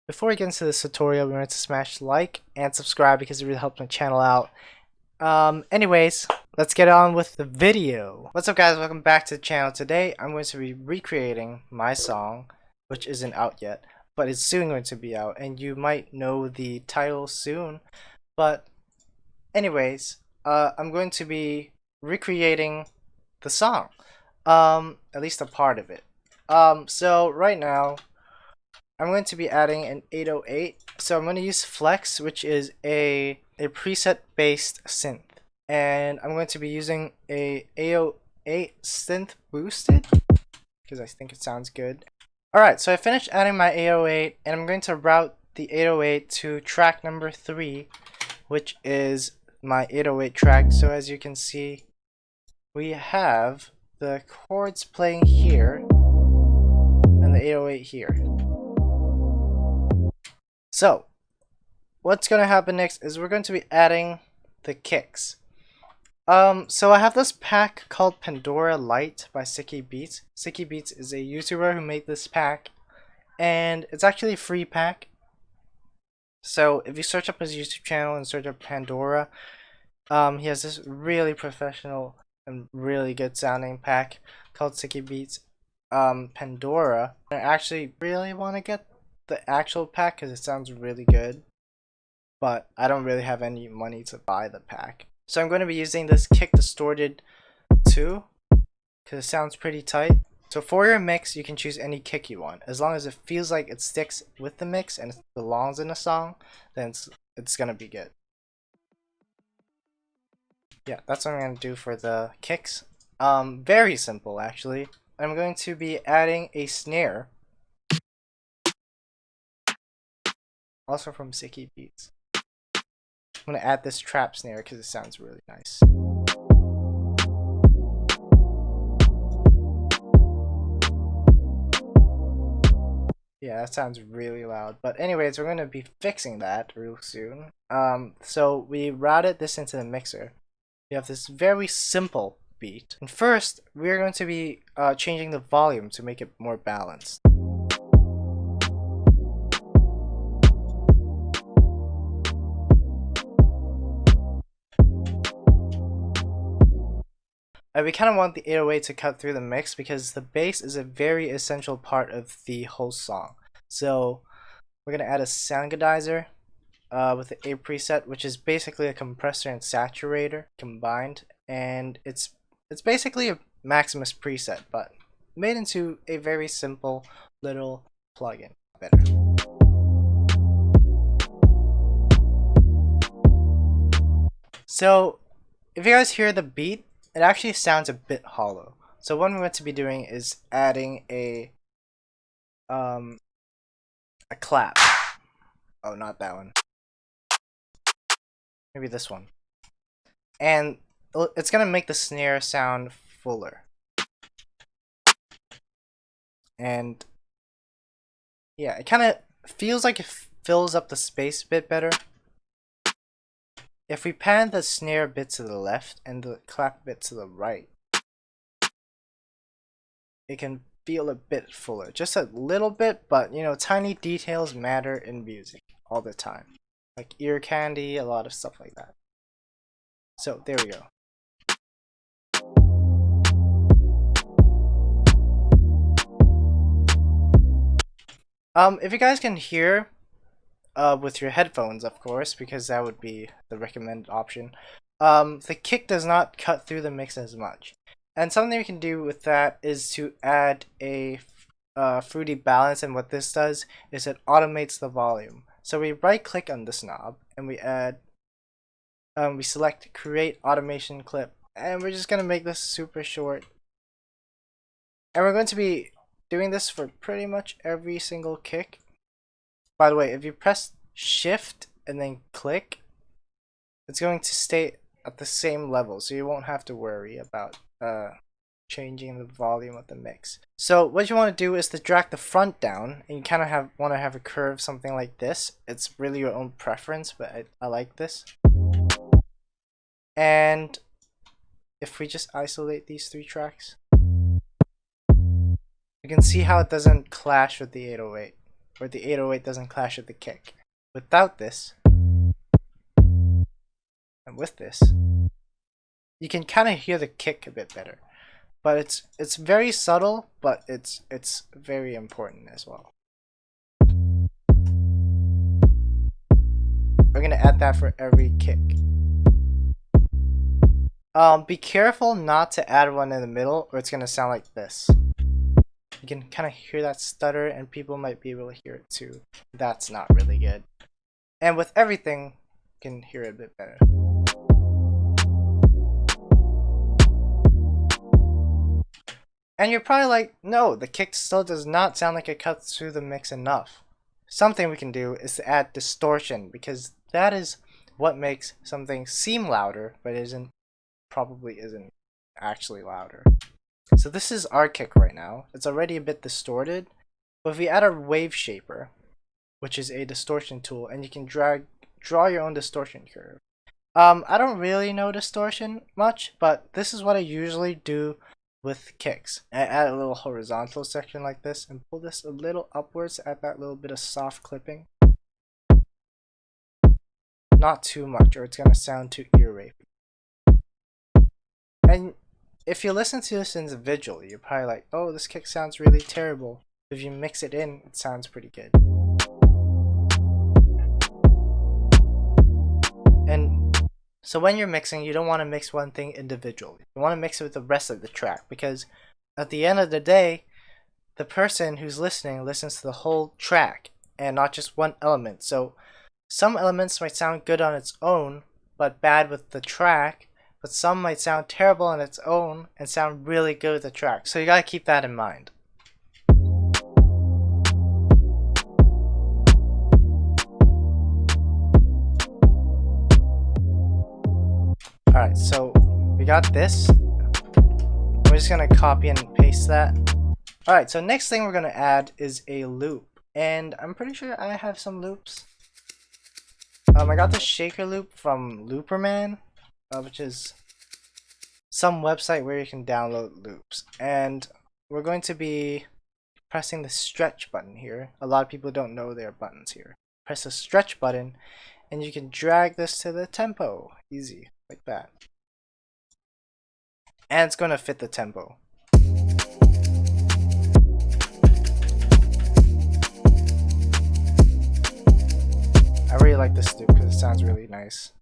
Before we get into this tutorial, we want to smash like and subscribe because it really helps my channel out. Anyways, let's get on with the video. What's up guys, welcome back to the channel. Today I'm going to be recreating my song, which isn't out yet, but it's soon going to be out, and you might know the title soon. But anyways, I'm going to be recreating the song, at least a part of it. So right now, I'm going to be adding an 808. So I'm going to use Flex, which is a preset based synth. And I'm going to be using a 808 synth boosted because I think it sounds good. Alright, so I finished adding my 808 and I'm going to route the 808 to track number 3, which is my 808 track. So as you can see, we have the chords playing here and the 808 here. So, what's going to happen next is we're going to be adding the kicks. So I have this pack called Pandora Lite by Sicky Beats. Sicky Beats is a YouTuber who made this pack, and it's actually a free pack. So if you search up his YouTube channel and search up Pandora, he has this really professional and really good sounding pack called Sicky Beats Pandora. I actually really want to get the actual pack because it sounds really good, but I don't really have any money to buy the pack. So I'm going to be using this Kick Distorted 2 because it sounds pretty tight. So for your mix, you can choose any kick you want. As long as it feels like it sticks with the mix and it belongs in a song, then it's going to be good. Yeah, that's what I'm going to do for the kicks. Very simple actually. I'm going to be adding a snare, also from Sicky Beats. I'm going to add this trap snare because it sounds really nice. Yeah, that sounds really loud. But anyways, we're going to be fixing that real soon. So we routed this into the mixer. We have this very simple beat. And first, we're going to be changing the volume to make it more balanced. And we kind of want the 808 to cut through the mix because the bass is a very essential part of the whole song. So we're going to add a soundgodizer with the A preset, which is basically a compressor and saturator combined, and it's basically a Maximus preset, but made into a very simple little plugin. Better. So if you guys hear the beat, it actually sounds a bit hollow. So what we're going to be doing is adding a clap. Oh, not that one. Maybe this one. And it's gonna make the snare sound fuller. And yeah, it kind of feels like it fills up the space a bit better. If we pan the snare a bit to the left and the clap a bit to the right, it can feel a bit fuller. Just a little bit, but you know, tiny details matter in music all the time. Like ear candy, a lot of stuff like that. So there we go. If you guys can hear with your headphones, of course, because that would be the recommended option, the kick does not cut through the mix as much. And something we can do with that is to add a fruity balance, and what this does is it automates the volume. So we right click on this knob and we add, we select create automation clip, and we're just going to make this super short. And we're going to be doing this for pretty much every single kick. By the way, if you press shift and then click, it's going to stay at the same level, so you won't have to worry about changing the volume of the mix. So what you want to do is to drag the front down, and you kind of want to have a curve something like this. It's really your own preference, but I like this. And if we just isolate these 3 tracks, you can see how it doesn't clash with the 808. or the 808 doesn't clash with the kick. Without this, and with this, you can kind of hear the kick a bit better. But it's very subtle, but it's very important as well. We're gonna add that for every kick. Be careful not to add one in the middle, or it's gonna sound like this. You can kind of hear that stutter, and people might be able to hear it too. That's not really good. And with everything, you can hear it a bit better. And you're probably like, no, the kick still does not sound like it cuts through the mix enough. Something we can do is to add distortion, because that is what makes something seem louder, but probably isn't actually louder. So this is our kick right now. It's already a bit distorted, but if we add a wave shaper, which is a distortion tool, and you can draw your own distortion curve. I don't really know distortion much, but this is what I usually do with kicks. I add a little horizontal section like this and pull this a little upwards, add that little bit of soft clipping. Not too much, or it's gonna sound too ear rapey. And if you listen to this individually, you're probably like, oh, this kick sounds really terrible. If you mix it in, it sounds pretty good. And so when you're mixing, you don't want to mix one thing individually. You want to mix it with the rest of the track, because at the end of the day, the person who's listening listens to the whole track and not just one element. So some elements might sound good on its own, but bad with the track, but some might sound terrible on its own and sound really good with the track. So you gotta keep that in mind. Alright, so we got this. We're just gonna copy and paste that. Alright, so next thing we're gonna add is a loop. And I'm pretty sure I have some loops. I got this shaker loop from Looperman, which is some website where you can download loops. And we're going to be pressing the stretch button here. A lot of people don't know there are buttons here. Press the stretch button and you can drag this to the tempo. Easy, like that. And it's going to fit the tempo. I really like this loop because it sounds really nice.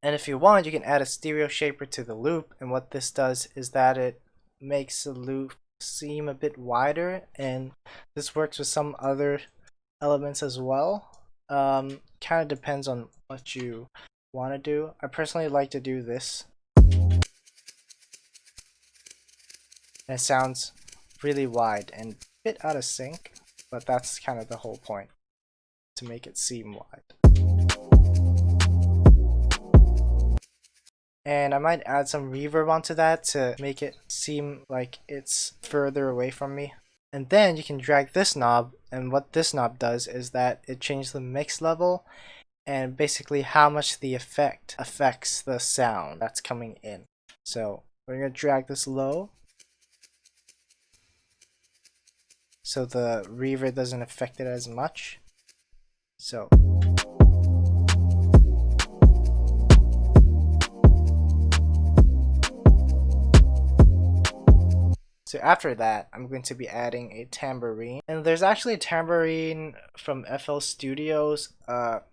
And if you want, you can add a stereo shaper to the loop, and what this does is that it makes the loop seem a bit wider, and this works with some other elements as well. Kind of depends on what you want to do. I personally like to do this. And it sounds really wide and a bit out of sync, but that's kind of the whole point, to make it seem wide. And I might add some reverb onto that to make it seem like it's further away from me. And then you can drag this knob, and what this knob does is that it changes the mix level and basically how much the effect affects the sound that's coming in. So we're going to drag this low so the reverb doesn't affect it as much. So after that, I'm going to be adding a tambourine. And there's actually a tambourine from FL Studio's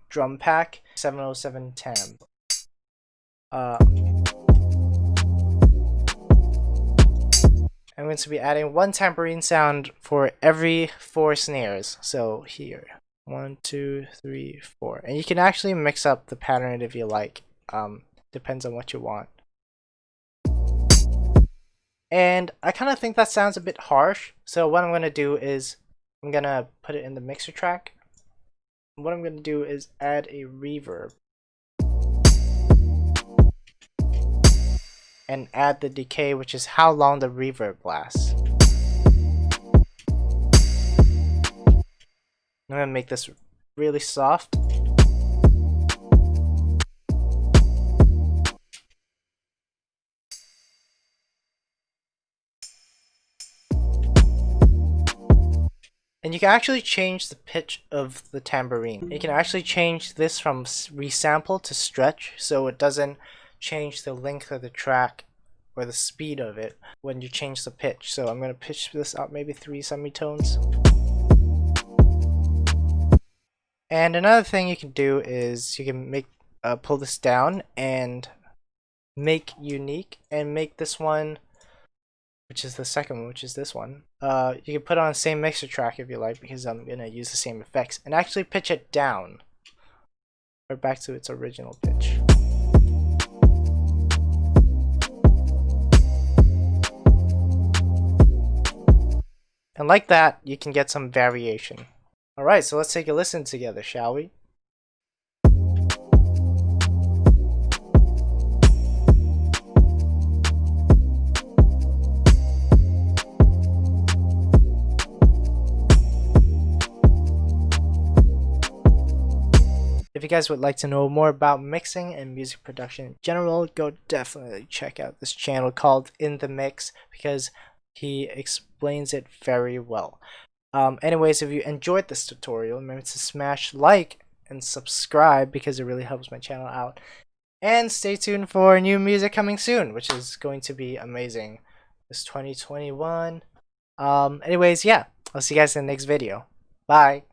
drum pack, 707 Tam. I'm going to be adding one tambourine sound for every 4 snares. So here, 1, 2, 3, 4. And you can actually mix up the pattern if you like. Depends on what you want. And I kind of think that sounds a bit harsh, so what I'm going to do is I'm going to put it in the mixer track. What I'm going to do is add a reverb and add the decay, which is how long the reverb lasts. I'm going to make this really soft. And you can actually change the pitch of the tambourine. You can actually change this from resample to stretch, so it doesn't change the length of the track or the speed of it when you change the pitch. So I'm going to pitch this up maybe 3 semitones. And another thing you can do is you can make pull this down and make unique, and make this one, which is the second one, which is this one. You can put on the same mixer track if you like, because I'm gonna use the same effects, and actually pitch it down or back to its original pitch. And like that, you can get some variation. Alright, so let's take a listen together, shall we? If you guys would like to know more about mixing and music production in general, go definitely check out this channel called In The Mix, because he explains it very well. Anyways, if you enjoyed this tutorial, remember to smash like and subscribe, because it really helps my channel out. And stay tuned for new music coming soon, which is going to be amazing. This 2021. Anyways, yeah, I'll see you guys in the next video. Bye.